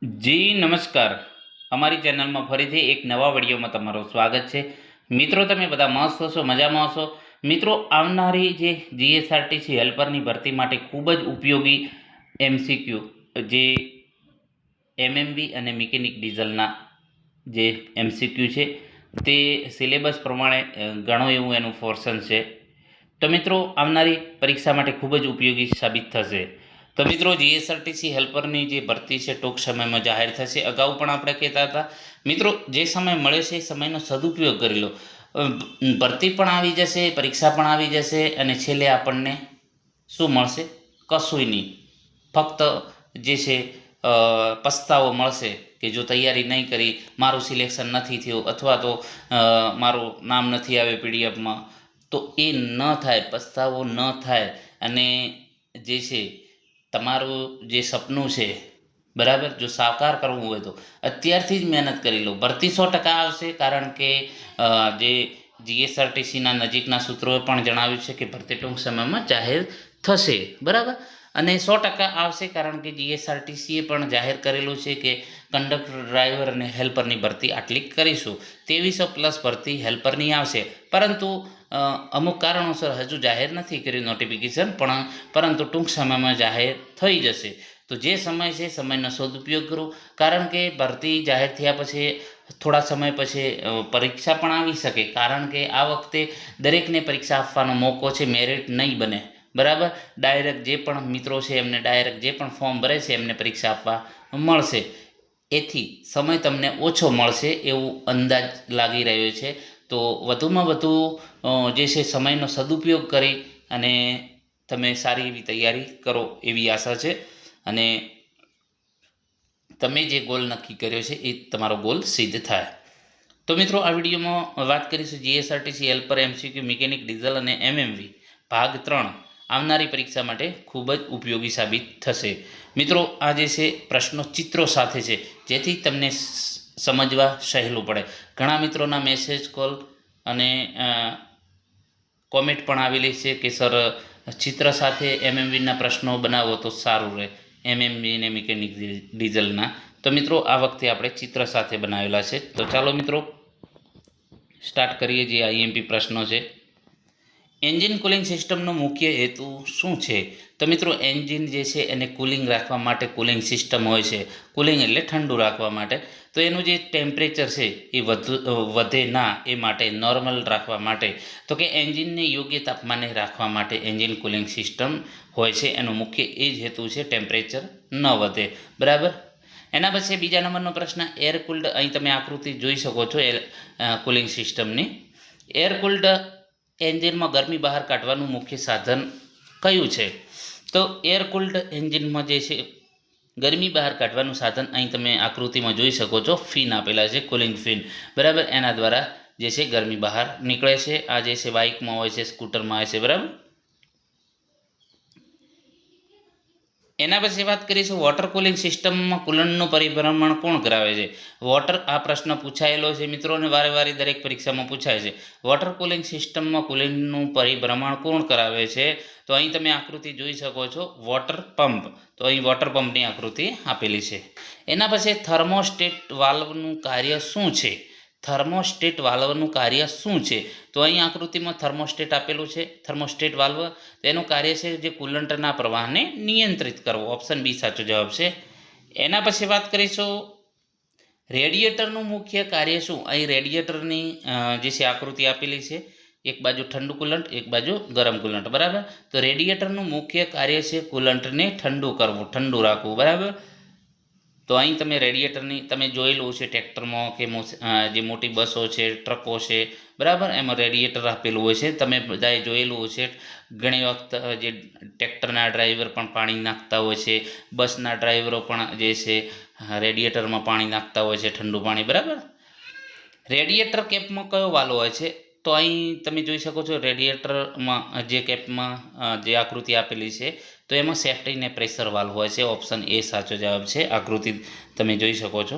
જી નમસ્કાર. અમારી ચેનલમાં ફરીથી એક નવા વિડીયોમાં તમારું સ્વાગત છે. મિત્રો, તમે બધા મસ્ત હશો, મજામાં હશો. મિત્રો, આવનારી જે જીએસઆરટીસી હેલ્પરની ભરતી માટે ખૂબ જ ઉપયોગી એમસીક્યુ જે એમએમવી અને મિકેનિક ડીઝલના જે એમસીક્યુ છે તે સિલેબસ પ્રમાણે ઘણું એવું એનું પોર્શન છે. તો મિત્રો, આવનારી પરીક્ષા માટે ખૂબ જ ઉપયોગી સાબિત થશે. તો મિત્રો, જીએસઆરટીસી હેલ્પરની જે ભરતી છે ટૂંક સમયમાં જાહેર થશે. અગાઉ પણ આપણે કહેતા હતા મિત્રો, જે સમય મળે છે એ સમયનો સદુપયોગ કરી લો. ભરતી પણ આવી જશે, પરીક્ષા પણ આવી જશે અને છેલ્લે આપણને શું મળશે? કશુંય નહીં. ફક્ત જે છે પસ્તાવો મળશે કે જો તૈયારી નહીં કરી, મારું સિલેક્શન નથી થયું અથવા તો મારું નામ નથી આવે પીડીએફમાં, તો એ ન થાય, પસ્તાવો ન થાય. અને જે છે તમારું જે સપનું છે, બરાબર, જો સાકાર કરવું હોય તો અત્યારથી જ મહેનત કરી લો. ભરતી 100% આવશે, કારણ કે જે જીએસઆરટીસીના નજીકના સૂત્રોએ પણ જણાવ્યું છે કે ભરતી ટૂંક સમયમાં જાહેર થશે, બરાબર. અને 100% આવશે, કારણ કે જીએસઆરટીસીએ પણ જાહેર કરેલું છે કે કંડક્ટર, ડ્રાઈવર અને હેલ્પરની ભરતી આટલી કરીશું. 2300+ ભરતી હેલ્પરની આવશે, પરંતુ અમુક કારણોસર હજુ જાહેર નથી કર્યું નોટિફિકેશન, પરંતુ ટૂંક સમયમાં જાહેર થઈ જશે. તો જે સમય છે સમયનો સદુપયોગ કરો, કારણ કે ભરતી જાહેર થયા પછી થોડા સમય પછી પરીક્ષા પણ આવી શકે, કારણ કે આ વખતે દરેકને પરીક્ષા આપવાનો મોકો છે, મેરિટ નહીં બને, બરાબર. ડાયરેક્ટ જે પણ મિત્રો છે એમને ડાયરેક્ટ જે પણ ફોર્મ ભરે છે એમને પરીક્ષા આપવા મળશે. એથી સમય તમને ઓછો મળશે એવું અંદાજ લાગી રહ્યો છે. તો વધુમાં વધુ જે છે સમયનો સદુપયોગ કરી અને તમે સારી એવી તૈયારી કરો એવી આશા છે. અને તમે જે ગોલ નક્કી કર્યો છે એ તમારો ગોલ સિદ્ધ થાય. તો મિત્રો, આ વિડીયોમાં વાત કરીશું GSRTC helper MCQ mechanic diesel અને એમએમવી ભાગ 3 આવનારી પરીક્ષા માટે ખૂબ જ ઉપયોગી સાબિત થશે. મિત્રો, આ જે છે પ્રશ્નો ચિત્રો સાથે છે, જેથી તમને સમજવા સહેલું પડે. ઘણા મિત્રોના મેસેજ, કોલ અને કોમેન્ટ પણ આવેલી છે કે સર, ચિત્ર સાથે એમએમવીના પ્રશ્નો બનાવો તો સારું રહે, એમએમવી અને મિકેનિક ડીઝલના. તો મિત્રો, આ વખતે આપણે ચિત્ર સાથે બનાવેલા છે. તો ચાલો મિત્રો, સ્ટાર્ટ કરીએ. જે આઈએમપી પ્રશ્નો છે. એન્જિન કુલિંગ સિસ્ટમનો મુખ્ય હેતુ શું છે? તો મિત્રો, એન્જિન જે છે એને કુલિંગ રાખવા માટે કુલિંગ સિસ્ટમ હોય છે. કુલિંગ એટલે ઠંડુ રાખવા માટે. તો એનું જે ટેમ્પરેચર છે એ વધે ના એ માટે, નોર્મલ રાખવા માટે, તો કે એન્જિનને યોગ્ય તાપમાને રાખવા માટે એન્જિન કુલિંગ સિસ્ટમ હોય છે. એનો મુખ્ય એ જ હેતુ છે, ટેમ્પરેચર ન વધે, બરાબર. એના પછી બીજા નંબરનો પ્રશ્ન, એર કુલ્ડ. અહીં તમે આકૃતિ જોઈ શકો છો કુલિંગ સિસ્ટમની. એર કુલ્ડ એન્જિનમાં ગરમી બહાર કાઢવાનું મુખ્ય સાધન કયું છે? તો એર કુલ્ડ એન્જિનમાં જે છે ગરમી બહાર કાઢવાનું સાધન અહીં તમે આકૃતિમાં જોઈ શકો છો, ફિન આપેલા છે, કુલિંગ ફિન, બરાબર. એના દ્વારા જે છે ગરમી બહાર નીકળે છે. આ જે છે બાઇકમાં હોય છે, સ્કૂટરમાં હોય છે, બરાબર. એના પછી વાત કરીશું, વોટર કુલિંગ સિસ્ટમમાં કુલરનું પરિભ્રમણ કોણ કરાવે છે? આ પ્રશ્ન પૂછાયેલો છે મિત્રો, અને વારે વારે દરેક પરીક્ષામાં પૂછાય છે. વોટર કુલિંગ સિસ્ટમમાં કુલિંગનું પરિભ્રમણ કોણ કરાવે છે? તો અહીં તમે આકૃતિ જોઈ શકો છો, વોટર પંપ. તો અહીં વોટર પંપની આકૃતિ આપેલી છે. એના પછી થર્મોસ્ટેટ વાલ્વનું કાર્ય શું છે? થર્મોસ્ટેટ વાલ્વનું કાર્ય શું છે? તો અહીં આકૃતિમાં થર્મોસ્ટેટ આપેલું છે. થર્મોસ્ટેટ વાલ્વ તેનું કાર્ય છે જે કુલન્ટના પ્રવાહને નિયંત્રિત કરવો. ઓપ્શન બી સાચો જવાબ છે. એના પછી વાત કરીશું, રેડિએટરનું મુખ્ય કાર્ય શું? અહીં રેડિએટરની જે છે આકૃતિ આપેલી છે, એક બાજુ ઠંડુ કુલન્ટ, એક બાજુ ગરમ કુલન્ટ, બરાબર. તો રેડિએટરનું મુખ્ય કાર્ય છે કુલન્ટને ઠંડુ કરવું, ઠંડુ રાખવું, બરાબર. તો અહીં તમે રેડિએટરની તમે જોયેલું છે ટ્રેક્ટરમાં કે જે મોટી બસો છે, ટ્રકો છે, બરાબર, એમાં રેડિએટર આપેલું હોય છે. તમે બધાએ જોયેલું છે. ઘણી વખત જે ટ્રેક્ટરના ડ્રાઈવર પણ પાણી નાખતા હોય છે, બસના ડ્રાઈવરો પણ જે છે રેડિએટરમાં પાણી નાખતા હોય છે, ઠંડુ પાણી, બરાબર. રેડિએટર કેપમાં કયો વાલ્વ હોય છે? તો અહીં તમે જોઈ શકો છો, રેડિએટરમાં જે કેપમાં જે આકૃતિ આપેલી છે, તો એમાં સેફ્ટી ને પ્રેશર વાલ્વ હોય છે. ઓપ્શન એ સાચો જવાબ છે. આકૃતિ તમે જોઈ શકો છો.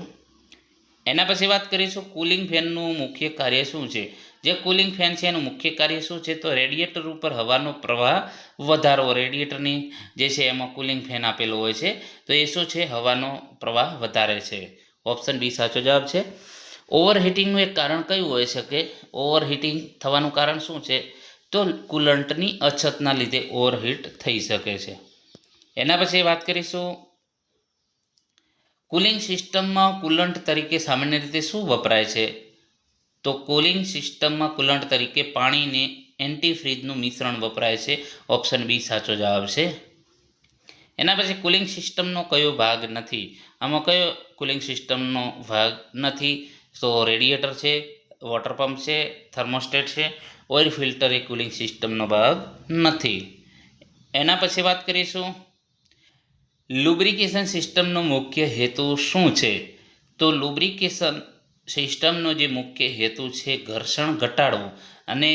એના પછી વાત કરીશું, કુલિંગ ફેનનું મુખ્ય કાર્ય શું છે? જે કુલિંગ ફેન છે એનું મુખ્ય કાર્ય શું છે? તો રેડિએટર ઉપર હવાનો પ્રવાહ વધારવો. રેડિએટરની જે છે એમાં કુલિંગ ફેન આપેલો હોય છે, તો એ શું છે? હવાનો પ્રવાહ વધારે છે. ઓપ્શન બી સાચો જવાબ છે. ઓવરહીટિંગનું એક કારણ કયું હોઈ શકે? ઓવરહીટિંગ થવાનું કારણ શું છે? તો કુલન્ટની અછતના લીધે ઓવરહીટ થઈ શકે છે. એના પછી વાત કરીશું, કુલિંગ સિસ્ટમમાં કુલન્ટ તરીકે સામાન્ય રીતે શું વપરાય છે? તો કુલિંગ સિસ્ટમમાં કુલન્ટ તરીકે પાણીને એન્ટીફ્રીઝનું મિશ્રણ વપરાય છે. ઓપ્શન બી સાચો જવાબ છે. એના પછી કુલિંગ સિસ્ટમનો કયો ભાગ નથી? આમાં કયો કુલિંગ સિસ્ટમનો ભાગ નથી? તો રેડિએટર છે, વોટર પંપ છે, થર્મોસ્ટેટ છે, ઓઇલ ફિલ્ટર એ કુલિંગ સિસ્ટમનો ભાગ નથી. એના પછી વાત કરીશું, લુબ્રિકેશન સિસ્ટમનો મુખ્ય હેતુ શું છે? તો લુબ્રિકેશન સિસ્ટમનો જે મુખ્ય હેતુ છે ઘર્ષણ ઘટાડવું, અને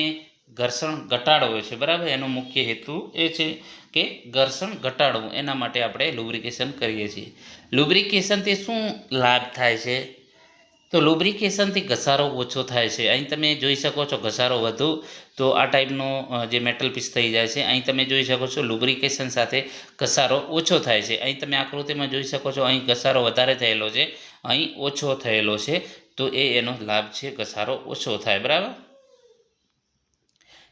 ઘર્ષણ ઘટાડવો છે, બરાબર. એનો મુખ્ય હેતુ એ છે કે ઘર્ષણ ઘટાડવું, એના માટે આપણે લુબ્રિકેશન કરીએ છીએ. લુબ્રિકેશનથી શું લાભ થાય છે? તો લુબ્રિકેશનથી ઘસારો ઓછો થાય છે. અહીં તમે જોઈ શકો છો ઘસારો વધુ, તો આ ટાઈપનો જે મેટલ પીસ થઈ જાય છે. અહીં તમે જોઈ શકો છો લુબ્રિકેશન સાથે ઘસારો ઓછો થાય છે. અહીં તમે આકૃતિમાં જોઈ શકો છો, અહીં ઘસારો વધારે થયેલો છે, અહીં ઓછો થયેલો છે, તો એનો લાભ છે, ઘસારો ઓછો થાય, બરાબર.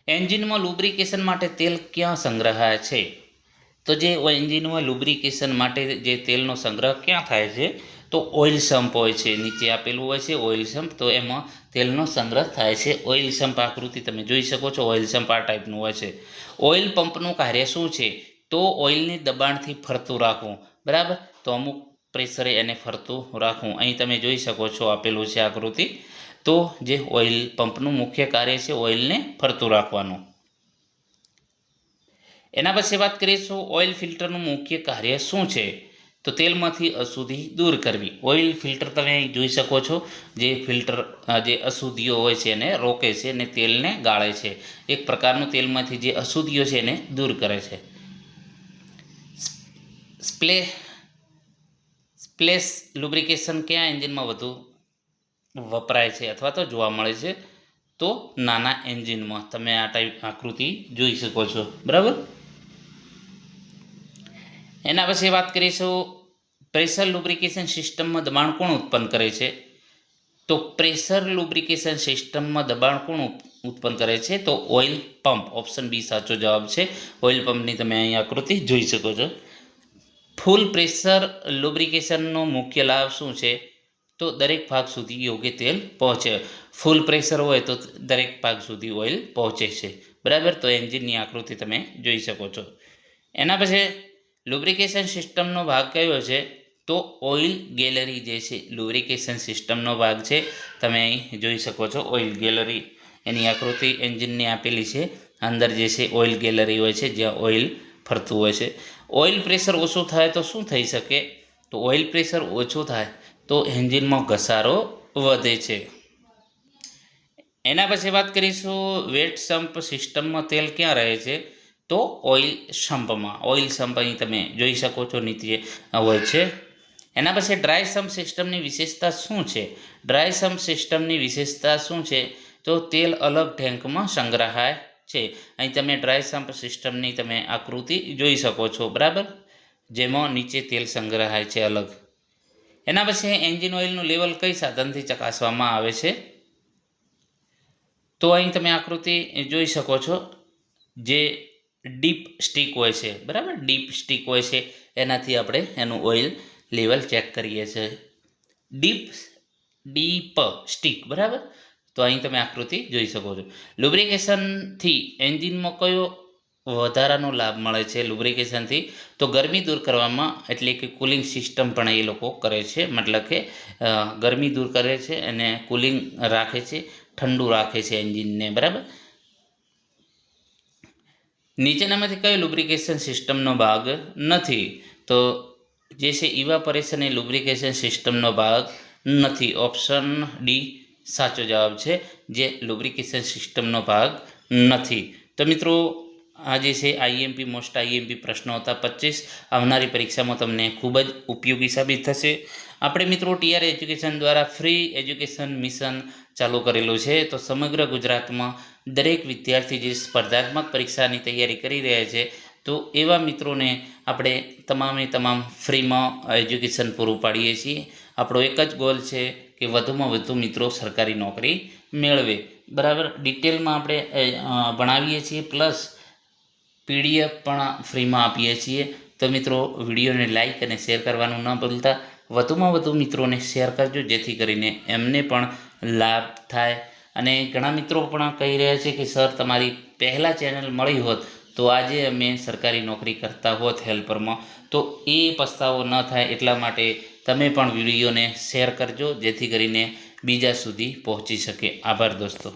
એન્જિનમાં લુબ્રિકેશન માટે તેલ ક્યાં સંગ્રહાય છે? તો જે એન્જિનમાં લુબ્રિકેશન માટે જે તેલનો સંગ્રહ ક્યાં થાય છે? તો ઓઇલ સમ્પ હોય છે, નીચે આપેલું હોય છે ઓઇલ સમ્પ, તો એમાં તેલનો સંગ્રહ થાય છે. ઓઇલ સમ્પ આકૃતિ તમે જોઈ શકો છો, ઓઇલ સમ્પ આ ટાઈપનું હોય છે. ઓઇલ પંપનું કાર્ય શું છે? તો ઓઇલને દબાણથી ફરતું રાખવું, બરાબર. તો અમુક પ્રેશરે એને ફરતું રાખવું. અહીં તમે જોઈ શકો છો આપેલું છે આકૃતિ. તો જે ઓઇલ પંપનું મુખ્ય કાર્ય છે ઓઇલને ફરતું રાખવાનું. એના પછી વાત કરીશું, ઓઇલ ફિલ્ટરનું મુખ્ય કાર્ય શું છે? તો તેલમાંથી અશુદ્ધિ દૂર કરવી. ઓઇલ ફિલ્ટર તમે જોઈ શકો છો, જે ફિલ્ટર જે અશુદ્ધિઓ હોય છે એને રોકે છે અને તેલને ગાળે છે. એક પ્રકારનું તેલમાંથી જે અશુદ્ધિઓ છે એને દૂર કરે છે. સ્પ્લેશ લુબ્રિકેશન કયા એન્જિનમાં વધુ વપરાય છે અથવા તો જોવા મળે છે? તો નાના એન્જિનમાં. તમે આ ટાઈપ આકૃતિ જોઈ શકો છો, બરાબર. એના પછી વાત કરીશું, પ્રેશર લુબ્રિકેશન સિસ્ટમમાં દબાણ કોણ ઉત્પન્ન કરે છે? તો પ્રેશર લુબ્રિકેશન સિસ્ટમમાં દબાણ કોણ ઉત્પન્ન કરે છે? તો ઓઇલ પંપ. ઓપ્શન બી સાચો જવાબ છે. ઓઇલ પંપની તમે અહીં આકૃતિ જોઈ શકો છો. ફૂલ પ્રેશર લુબ્રિકેશનનો મુખ્ય લાભ શું છે? તો દરેક ભાગ સુધી યોગ્ય તેલ પહોંચે. ફૂલ પ્રેશર હોય તો દરેક ભાગ સુધી ઓઇલ પહોંચે છે, બરાબર. તો એન્જિનની આકૃતિ તમે જોઈ શકો છો. એના પછી લુબ્રિકેશન સિસ્ટમનો ભાગ કયો છે? તો ઓઇલ ગેલરી જે છે લુબ્રિકેશન સિસ્ટમનો ભાગ છે. તમે અહીં જોઈ શકો છો ઓઇલ ગેલરી, એની આકૃતિ એન્જિનની આપેલી છે. અંદર જે છે ઓઇલ ગેલરી હોય છે, જ્યાં ઓઇલ ફરતું હોય છે. ઓઇલ પ્રેશર ઓછું થાય તો શું થઈ શકે? તો ઓઇલ પ્રેશર ઓછું થાય તો એન્જિનમાં ઘસારો વધે છે. એના પછી વાત કરીશું, વેટ સમ્પ સિસ્ટમમાં તેલ ક્યાં રહે છે? તો ઓઇલ સમ્પમાં. ઓઇલ સમ્પ અહીં તમે જોઈ શકો છો નીચે હોય છે. એના પછી ડ્રાય સમ્પ સિસ્ટમની વિશેષતા શું છે? ડ્રાય સમ્પ સિસ્ટમની વિશેષતા શું છે? તો તેલ અલગ ટેન્કમાં સંગ્રહાય છે. અહીં તમે ડ્રાય સમ્પ સિસ્ટમની તમે આકૃતિ જોઈ શકો છો, બરાબર, જેમાં નીચે તેલ સંગ્રહાય છે અલગ. એના પછી એન્જિન ઓઇલનું લેવલ કઈ સાધનથી ચકાસવામાં આવે છે? તો અહીં તમે આકૃતિ જોઈ શકો છો, જે ડીપ સ્ટીક હોય છે, બરાબર, ડીપ સ્ટીક હોય છે, એનાથી આપણે એનું ઓઇલ લેવલ ચેક કરીએ છીએ. ડીપ સ્ટીક, બરાબર. તો અહીં તમે આકૃતિ જોઈ શકો છો. લુબ્રિકેશનથી એન્જિનમાં કયો વધારાનો લાભ મળે છે? લુબ્રિકેશનથી તો ગરમી દૂર કરવામાં, એટલે કે કુલિંગ સિસ્ટમ પણ એ લોકો કરે છે, મતલબ કે ગરમી દૂર કરે છે અને કુલિંગ રાખે છે, ઠંડુ રાખે છે એન્જિનને, બરાબર. નીચેનામાંથી કયો લુબ્રિકેશન સિસ્ટમનો ભાગ નથી? તો જે છે ઇવાપોરેશન એ લુબ્રિકેશન સિસ્ટમનો ભાગ નથી. ઓપ્શન ડી સાચો જવાબ છે, જે લુબ્રિકેશન સિસ્ટમનો ભાગ નથી. તો મિત્રો, આ જે છે આઈએમપી મોસ્ટ આઈએમપી પ્રશ્નો હતા 25 આવનારી પરીક્ષામાં તમને ખૂબ જ ઉપયોગી સાબિત થશે. આપણે મિત્રો ટીઆર એજ્યુકેશન દ્વારા ફ્રી એજ્યુકેશન મિશન ચાલુ કરેલું છે. તો સમગ્ર ગુજરાતમાં દરેક વિદ્યાર્થી જે સ્પર્ધાત્મક પરીક્ષાની તૈયારી કરી રહ્યા છે તો એવા મિત્રોને આપણે તમામ ફ્રીમાં એજ્યુકેશન પૂરું પાડીએ છીએ. આપણો એક જ ગોલ છે કે વધુમાં વધુ મિત્રો સરકારી નોકરી મેળવે. બરાબર, ડિટેલમાં આપણે ભણાવીએ છીએ, પ્લસ પીડીએફ પણ ફ્રીમાં આપીએ છીએ. તો મિત્રો વિડીયોને લાઈક અને શેર કરવાનું ન ભૂલતા. વધુમાં વધુ મિત્રોને શેર કરજો જેથી કરીને એમને પણ લાભ થાય. અને ઘણા મિત્રો પણ કહી રહ્યા છે કે સર તમારી પહેલાં ચેનલ મળી હોત તો આજે અમે સરકારી નોકરી કરતા હોત હેલ્પરમાં. તો એ પસ્તાવો ન થાય એટલા માટે તમે પણ વિડીયોને શેર કરજો જેથી કરીને બીજા સુધી પહોંચી શકે. આભાર દોસ્તો.